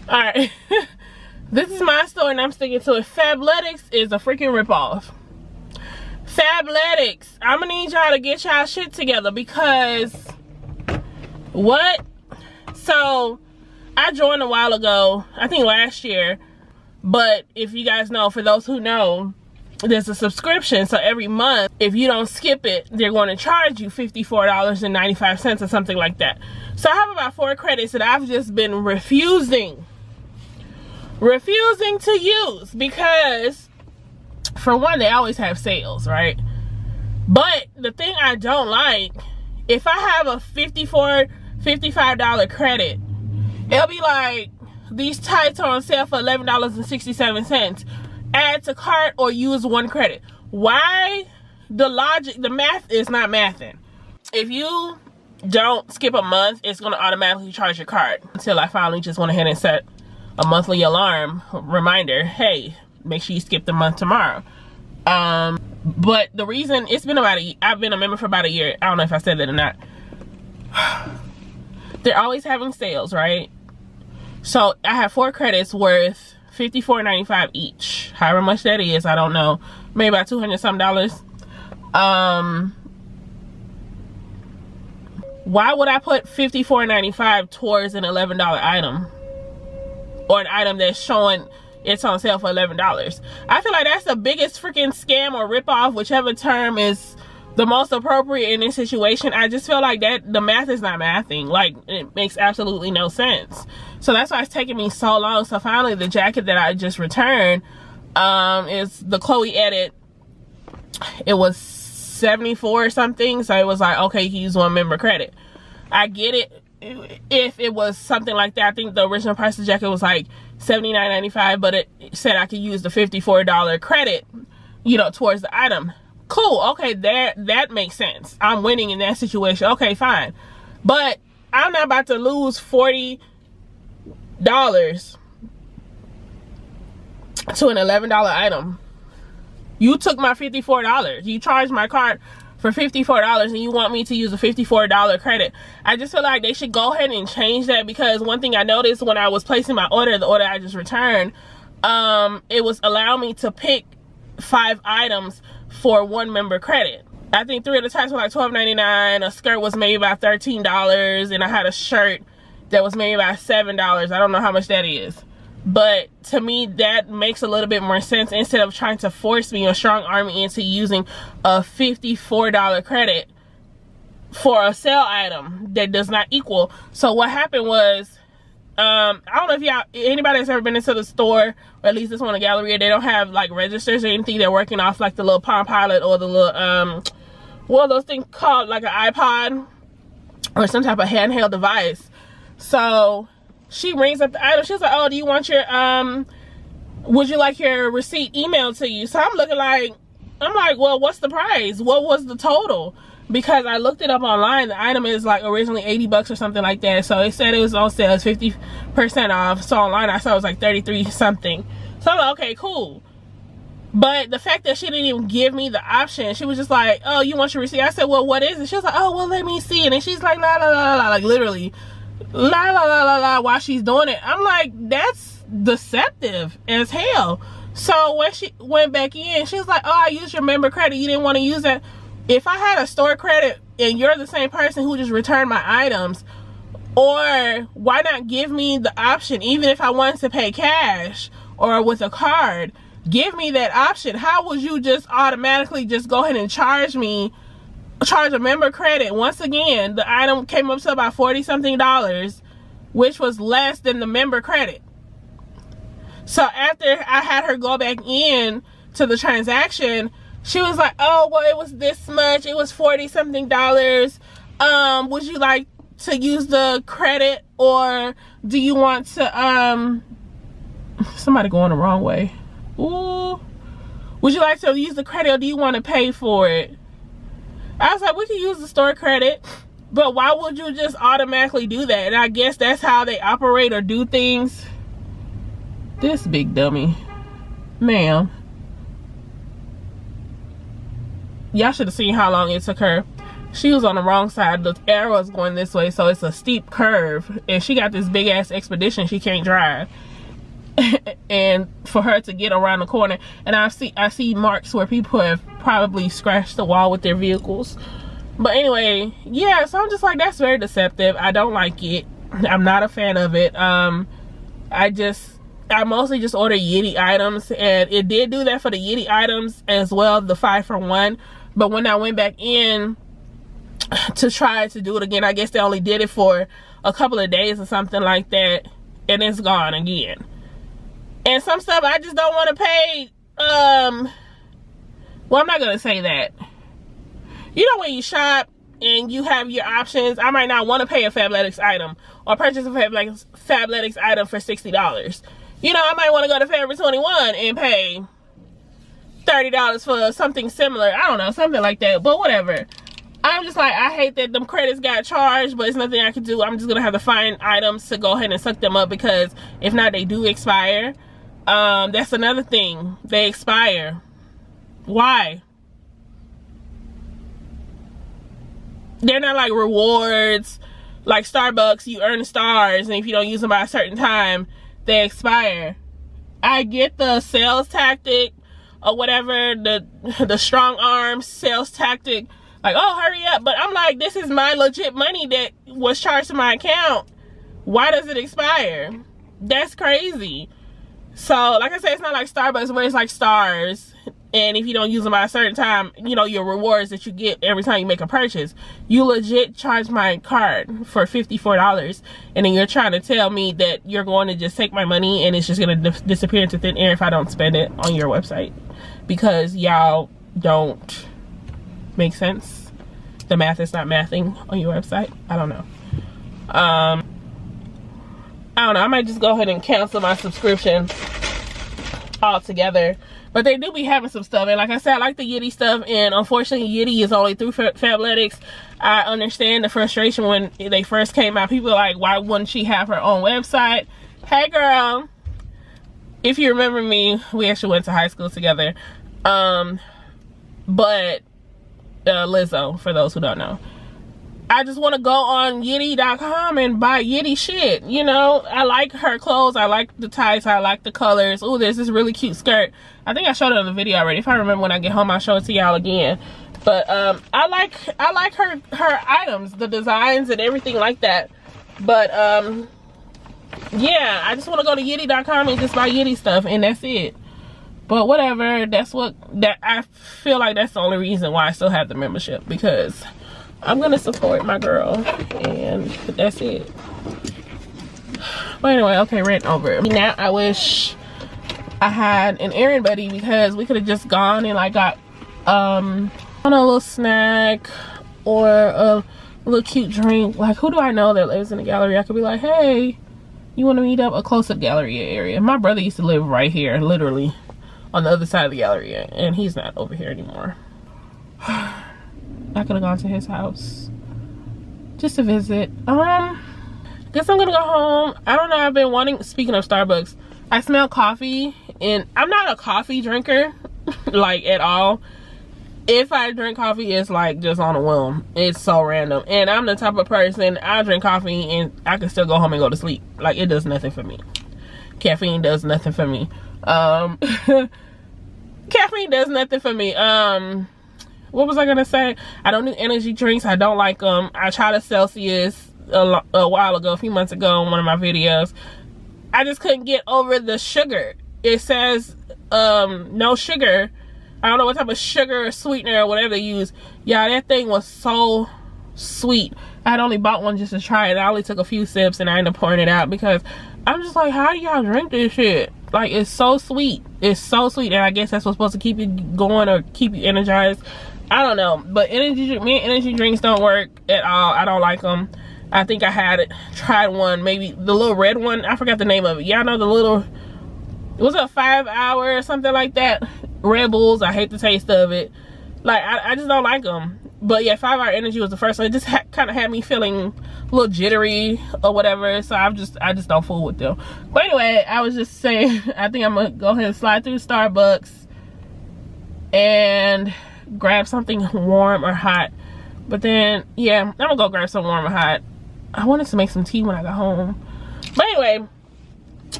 All right. This is my story and I'm sticking to it. Fabletics is a freaking ripoff. Fabletics, I'm gonna need y'all to get y'all shit together because what? So I joined a while ago, I think last year, but if you guys know, for those who know, there's a subscription. So every month, if you don't skip it, they're going to charge you $54.95 or something like that. So I have about 4 credits that I've just been refusing to use because, for one, they always have sales, right? But the thing I don't like, if I have a $55 credit, it'll be like, these tights are on sale for $11.67. Add to cart or use 1 credit. Why? The logic, the math is not mathing. If you don't skip a month, it's going to automatically charge your card. Until I finally just went ahead and set a monthly alarm reminder. Hey, make sure you skip the month tomorrow. But the reason, it's been about I've been a member for about a year. I don't know if I said that or not. They're always having sales, right? So I have 4 credits worth $54.95 each. However much that is, I don't know. Maybe about $200 something. Why would I put $54.95 towards an $11 item? Or an item that's showing it's on sale for $11. I feel like that's the biggest freaking scam or ripoff, whichever term is the most appropriate in this situation. I just feel like that the math is not mathing. Like, it makes absolutely no sense. So that's why it's taking me so long. So finally, the jacket that I just returned is the Chloe edit. It was 74 or something. So it was like, okay, you can use 1 member credit. I get it. If it was something like that, I think the original price of the jacket was like $79.95, but it said I could use the $54 credit, you know, towards the item. Cool, okay, that makes sense. I'm winning in that situation. Okay, fine. But I'm not about to lose $40 to an $11 item. You took my $54. You charged my card for $54 and you want me to use a $54 credit. I just feel like they should go ahead and change that, because one thing I noticed when I was placing my order, the order I just returned, it was allowing me to pick 5 items for 1 member credit. I think 3 of the types were like $12.99. A skirt was maybe about $13, and I had a shirt that was maybe about $7. I don't know how much that is. But to me, that makes a little bit more sense, instead of trying to force me or strong arm me into using a $54 credit for a sale item that does not equal. So what happened was, I don't know if anybody has ever been into the store, or at least this one, a Galleria, they don't have like registers or anything. They're working off like the little Palm Pilot or the little, what are those things called, like an iPod or some type of handheld device. So she rings up the item. She's like, oh, do you want your, would you like your receipt emailed to you? So I'm like, well, what's the price? What was the total? Because I looked it up online. The item is like originally $80 or something like that. So it said it was on sale, it's 50% off. So online I saw it was like 33 something. So I'm like, okay, cool. But the fact that she didn't even give me the option, she was just like, oh, you want your receipt? I said, well, what is it? She was like, oh, well, let me see. And then she's like, la la la la, like literally la la la la la while she's doing it. I'm like, that's deceptive as hell. So when she went back in, she was like, oh, I used your member credit, you didn't want to use that. If I had a store credit and you're the same person who just returned my items, or why not give me the option, even if I wanted to pay cash or with a card, give me that option. How would you just automatically just go ahead and charge a member credit? Once again, the item came up to about $40 something, which was less than the member credit. So after I had her go back in to the transaction, she was like, oh, well, it was this much. It was $40 something. Would you like to use the credit, or do you want to, somebody going the wrong way. Ooh. Would you like to use the credit, or do you want to pay for it? I was like, we can use the store credit, but why would you just automatically do that? And I guess that's how they operate or do things. This big dummy. Ma'am. Y'all should have seen how long it took her she was on the wrong side. The arrow is going this way, so it's a steep curve, and she got this big ass Expedition she can't drive. And for her to get around the corner, and I see marks where people have probably scratched the wall with their vehicles. But anyway, yeah, so I'm just like, that's very deceptive. I don't like it. I'm not a fan of it. I mostly just order Yeti items, and it did do that for the Yeti items as well, the 5 for 1. But when I went back in to try to do it again, I guess they only did it for a couple of days or something like that, and it's gone again. And some stuff I just don't want to pay. Well, I'm not gonna say that. You know, when you shop and you have your options, I might not want to pay a Fabletics item or purchase a Fabletics item for $60. You know, I might want to go to Forever 21 and pay $30 for something similar. I don't know, something like that. But whatever. I'm just like, I hate that them credits got charged, but it's nothing I can do. I'm just gonna have to find items to go ahead and suck them up, because if not, they do expire. That's another thing. They expire. Why? They're not like rewards like Starbucks. You earn stars, and if you don't use them by a certain time, they expire. I get the sales tactic or whatever, the strong arm sales tactic, like, oh, hurry up. But I'm like, this is my legit money that was charged to my account. Why does it expire? That's crazy. So, like I said, it's not like Starbucks where it's like stars, and if you don't use them by a certain time, you know, your rewards that you get every time you make a purchase. You legit charge my card for $54, and then you're trying to tell me that you're going to just take my money and it's just going to disappear into thin air if I don't spend it on your website, because y'all don't make sense. The math is not mathing on your website. I don't know. I don't know, I might just go ahead and cancel my subscription altogether. But they do be having some stuff, and like I said, I like the Yeti stuff, and unfortunately Yeti is only through Fabletics. I understand the frustration when they first came out. People are like, why wouldn't she have her own website? Hey girl, if you remember me, we actually went to high school together. But Lizzo, for those who don't know. I just want to go on Yeti.com and buy Yeti shit. You know, I like her clothes. I like the tights. I like the colors. Oh, there's this really cute skirt. I think I showed it on the video already. If I remember when I get home, I'll show it to y'all again. But I like her items, the designs and everything like that. But yeah, I just want to go to Yeti.com and just buy Yeti stuff, and that's it. But whatever, I feel like that's the only reason why I still have the membership, because I'm gonna support my girl, and that's it. But anyway, okay, rant over. Now I wish I had an errand buddy, because we could have just gone and like got on a little snack or a little cute drink. Like, who do I know that lives in the gallery? I could be like, hey, you want to meet up? A close-up gallery area. My brother used to live right here, literally on the other side of the gallery, and he's not over here anymore. I could have gone to his house just to visit. Guess I'm gonna go home. I don't know, I've been wanting, speaking of Starbucks, I smell coffee, and I'm not a coffee drinker like at all. If I drink coffee, it's like just on a whim. It's so random. And I'm the type of person, I drink coffee and I can still go home and go to sleep. Like, it does nothing for me. Caffeine does nothing for me. Caffeine does nothing for me. What was I gonna say? I don't do energy drinks. I don't like them. I tried a Celsius a while ago, a few months ago, in one of my videos. I just couldn't get over the sugar. It says no sugar. I don't know what type of sugar or sweetener or whatever they use. Yeah, that thing was so sweet. I had only bought one just to try it. I only took a few sips and I ended up pouring it out, because I'm just like, how do y'all drink this shit? Like, it's so sweet. It's so sweet, and I guess that's what's supposed to keep you going or keep you energized. I don't know, but energy drinks don't work at all. I don't like them. I think I had tried one, maybe the little red one. I forgot the name of it. Y'all know the little, was it a 5 hour or something like that? Red Bulls. I hate the taste of it. Like, I just don't like them. But yeah, 5 Hour Energy was the first one. It just kind of had me feeling a little jittery or whatever. So I just don't fool with them. But anyway, I was just saying, I think I'm gonna go ahead and slide through Starbucks and grab something warm or hot But then, yeah, I'm gonna go grab some warm and hot. I wanted to make some tea when I got home. But anyway,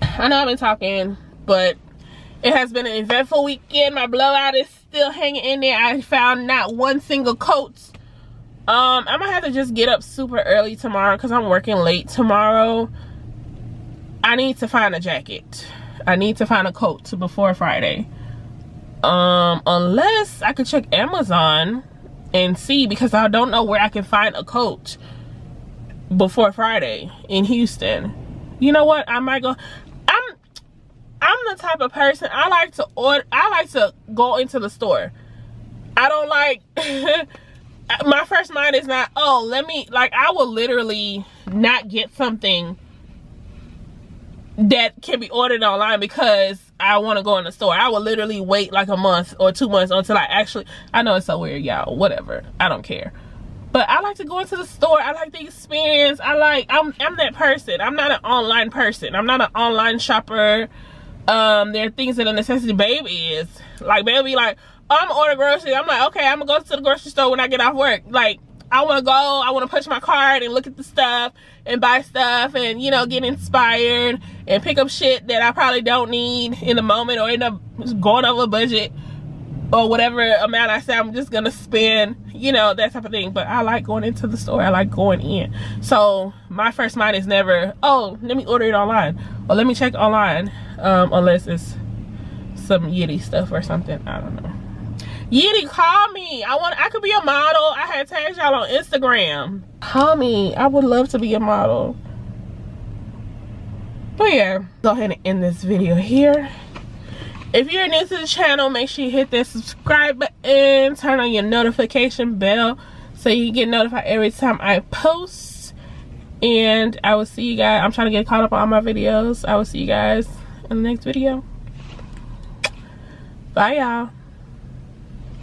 I know I've been talking, but it has been an eventful weekend. My blowout is still hanging in there. I found not one single coat. I'm gonna have to just get up super early tomorrow because I'm working late tomorrow. I need to find a jacket. I need to find a coat before Friday. Unless I could check Amazon and see, because I don't know where I can find a coat before Friday in Houston. You know what? I might go. I'm the type of person, I like to go into the store. I don't like my first mind is not, oh, let me, like, I will literally not get something that can be ordered online because I want to go in the store. I will literally wait like a month or 2 months until I know it's so weird, y'all, whatever, I don't care. But I like to go into the store. I like the experience. I'm that person. I'm not an online person. I'm not an online shopper. There are things that are necessity. Baby is like, baby, like, oh, I'm gonna order groceries. I'm like, okay, I'm gonna go to the grocery store when I get off work. Like, I want to go, I want to push my cart and look at the stuff and buy stuff and, you know, get inspired and pick up shit that I probably don't need in the moment or end up going over budget or whatever amount I say I'm just gonna spend, you know, that type of thing. But I like going into the store. I like going in. So my first mind is never, oh, let me order it online or let me check online, unless it's some Yitty stuff or something. I don't know. Yitty, call me. I could be a model. I had tagged y'all on Instagram. Call me. I would love to be a model. But yeah, go ahead and end this video here. If you're new to the channel, make sure you hit that subscribe button, turn on your notification bell so you get notified every time I post. And I will see you guys. I'm trying to get caught up on all my videos. I will see you guys in the next video. Bye, y'all.